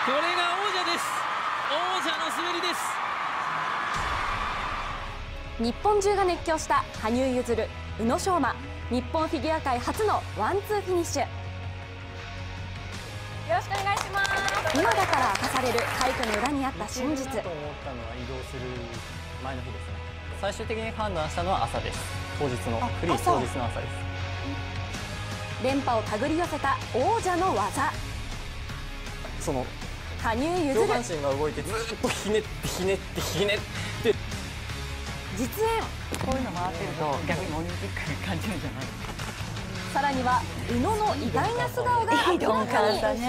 これが王者です。王者の滑りです。日本中が熱狂した羽生結弦、宇野昌磨、日本フィギュア界初のワンツーフィニッシュ。よろしくお願いします。今だから明かされる快挙の裏にあった真実。と思ったのは移動する前の日ですね。最終的に判断したのは朝です。当日のフリー当日の朝です。連覇を手繰り寄せた王者の技。その羽生結上半弦身が動いてずっとひねってひねってひねって実演。こういうの回ってると逆にオリンピック感じるんじゃない？さらには宇野の意外な素顔が明らかに。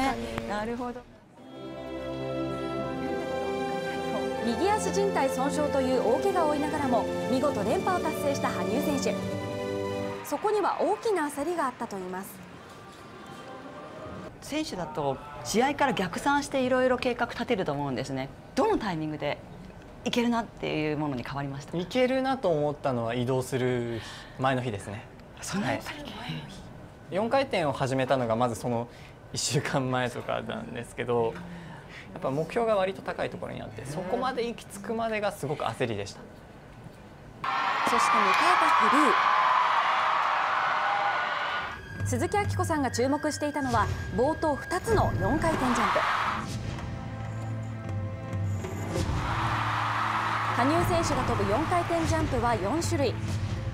なるほど。右足靭帯損傷という大怪我を負いながらも見事連覇を達成した羽生選手。そこには大きな焦りがあったといいます。選手だと試合から逆算していろいろ計画立てると思うんですね。どのタイミングでいけるなっていうものに変わりました？いけるなと思ったのは移動する前の日ですね。そのやっぱり4回転を始めたのがまずその1週間前とかなんですけど、やっぱ目標が割と高いところにあって、そこまで行き着くまでがすごく焦りでした。そして迎えたフリー。鈴木明子さんが注目していたのは冒頭2つの4回転ジャンプ。羽生選手が飛ぶ4回転ジャンプは4種類。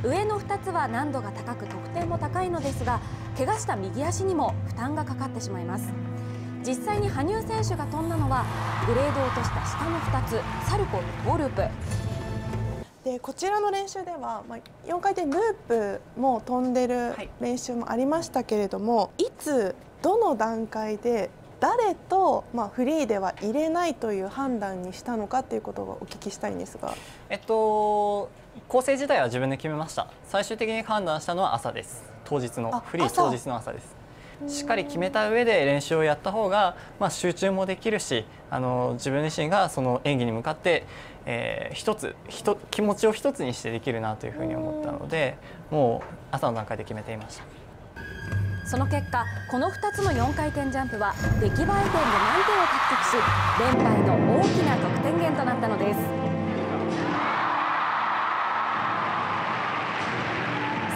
上の2つは難度が高く得点も高いのですが、怪我した右足にも負担がかかってしまいます。実際に羽生選手が飛んだのはグレードを落とした下の2つ、サルコーとトーループ。でこちらの練習では、4回転ループも飛んでる練習もありましたけれども、いつどの段階で誰と、フリーでは入れないという判断にしたのかということをお聞きしたいんですが。構成自体は自分で決めました。最終的に判断したのは朝です。当日のフリー当日の朝です。しっかり決めた上で練習をやった方が、集中もできるし、自分自身がその演技に向かって、気持ちを一つにしてできるなというふうに思ったので、もう朝の段階で決めていました。その結果、この2つの4回転ジャンプは出来栄え点で満点を獲得し、連覇への大きな得点源となったのです。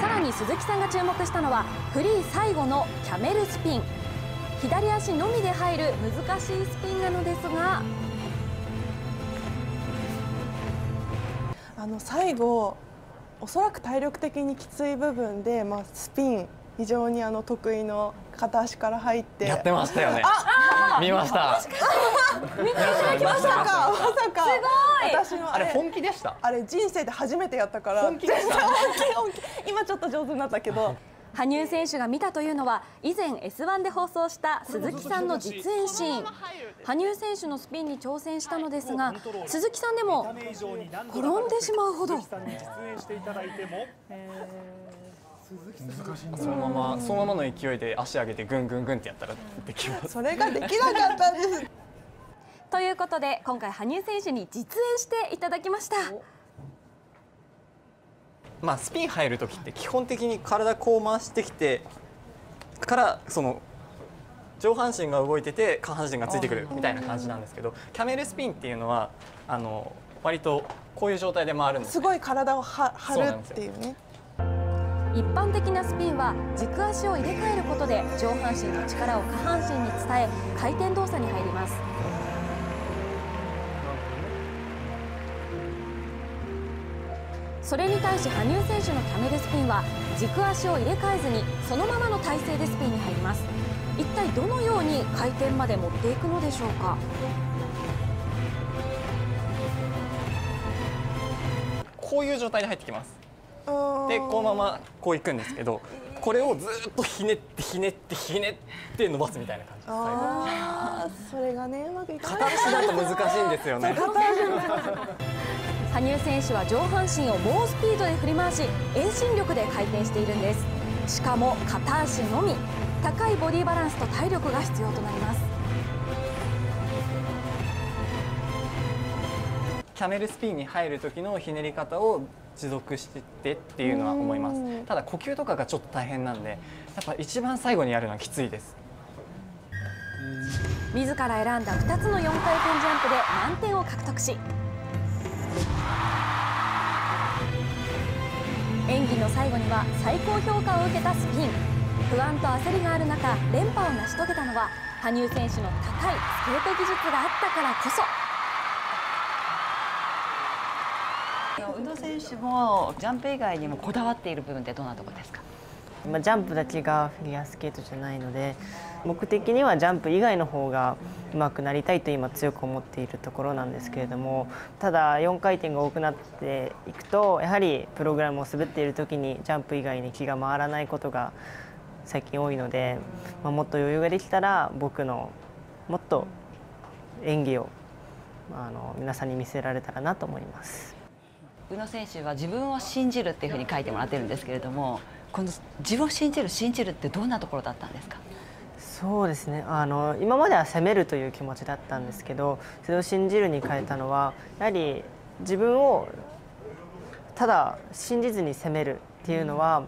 さらに鈴木さんが注目したのはフリー最後のキャメルスピン。左足のみで入る難しいスピンなのですが、最後おそらく体力的にきつい部分で、スピン非常に得意の片足から入ってやってましたよね。見ました。見ていただきましたか。まさか。すごい。私のあれ本気でした。あれ人生で初めてやったから。本気でした。本気。今ちょっと上手になったけど。羽生選手が見たというのは以前 S1 で放送した鈴木さんの実演シーン。羽生選手のスピンに挑戦したのですが、鈴木さんでも転んでしまうほど。そのままの勢いで足上げてグングングンってやったらできます。それができなかったんです。ということで今回羽生選手に実演していただきました。スピン入る時って基本的に体こう回してきてからその上半身が動いてて下半身がついてくるみたいな感じなんですけど、キャメルスピンっていうのは割とこういう状態で回るんです、すごい体を張るっていうね。一般的なスピンは軸足を入れ替えることで上半身の力を下半身に伝え回転動作に入ります。それに対し羽生選手のキャメルスピンは軸足を入れ替えずにそのままの体勢でスピンに入ります。一体どのように回転まで持っていくのでしょうか。こういう状態で入ってきます。でこのままこういくんですけど、これをずっとひねってひねってひねって伸ばすみたいな感じです。それがねうまくいかない。片足だと難しいんですよね。羽生選手は上半身を猛スピードで振り回し遠心力で回転しているんです。しかも片足のみ。高いボディバランスと体力が必要となります。キャメルスピンに入る時のひねり方を持続してってっていうのは思います。ただ呼吸とかがちょっと大変なんで、やっぱ一番最後にやるのはきついです。自ら選んだ2つの4回転ジャンプで満点を獲得し、演技の最後には最高評価を受けたスピン。不安と焦りがある中、連覇を成し遂げたのは羽生選手の高いスケート技術があったからこそ。宇野選手もジャンプ以外にもこだわっている部分ってどんなところですか？ジャンプだけがフィギュアスケートじゃないので、僕的にはジャンプ以外の方が上手くなりたいと今強く思っているところなんですけれども、ただ4回転が多くなっていくとやはりプログラムを滑っている時にジャンプ以外に気が回らないことが最近多いので、もっと余裕ができたら僕のもっと演技を皆さんに見せられたらなと思います。宇野選手は自分を信じるっていうふうに書いてもらってるんですけれども、この自分を信じるってどんなところだったんですか？そうですね、今までは攻めるという気持ちだったんですけど、それを信じるに変えたのはやはり自分をただ信じずに攻めるっていうのは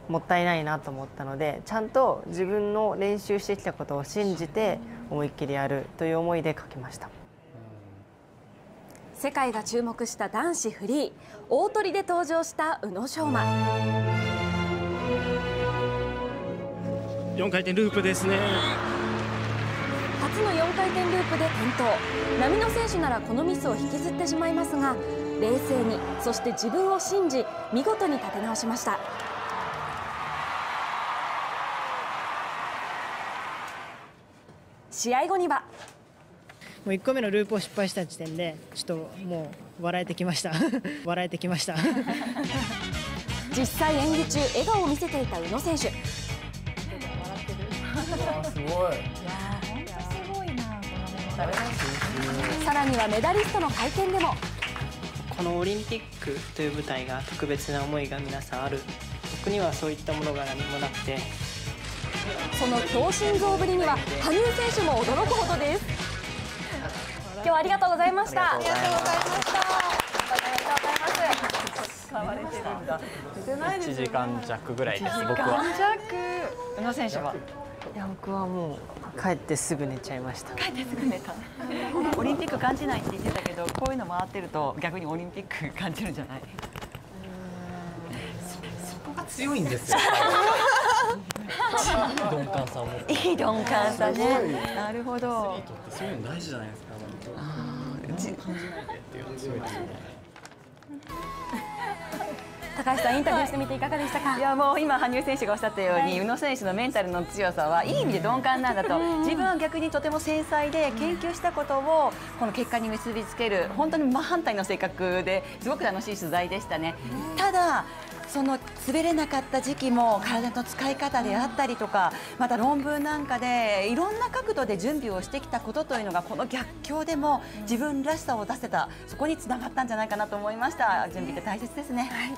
もったいないなと思ったので、ちゃんと自分の練習してきたことを信じて思いっきりやるという思いで書きました。世界が注目した男子フリー、大トリで登場した宇野昌磨。4回転ループですね。初の4回転ループで転倒。波野選手ならこのミスを引きずってしまいますが、冷静に、そして自分を信じ見事に立て直しました。試合後にはもう1個目のループを失敗した時点でちょっともう笑えてきました笑えてきました実際演技中笑顔を見せていた宇野選手。すごい。さらにはメダリストの会見でも、このオリンピックという舞台が特別な思いが皆さんある。僕にはそういったものが何もなくて、その強心臓ぶりには羽生選手も驚くほどです。今日はありがとうございました。ありがとうございました。使われてるんだ。1時間弱ぐらいです。僕は。宇野選手は。いや僕はもう帰ってすぐ寝ちゃいました。帰ってすぐ寝た。オリンピック感じないって言ってたけど、こういうの回ってると逆にオリンピック感じるんじゃない？そこが強いんですよ。鈍感さを持って。いい鈍感さね。なるほど。そういうの大事じゃないですか。感じないでっていうのは強いですね。高橋さん、インタビューしてみていかがでしたか？いやもう今羽生選手がおっしゃったように、宇野選手のメンタルの強さはいい意味で鈍感なんだと。自分は逆にとても繊細で研究したことをこの結果に結びつける、本当に真反対の性格ですごく楽しい取材でしたね。ただその滑れなかった時期も体の使い方であったりとか、また論文なんかでいろんな角度で準備をしてきたことというのがこの逆境でも自分らしさを出せた、そこにつながったんじゃないかなと思いました。準備って大切ですね。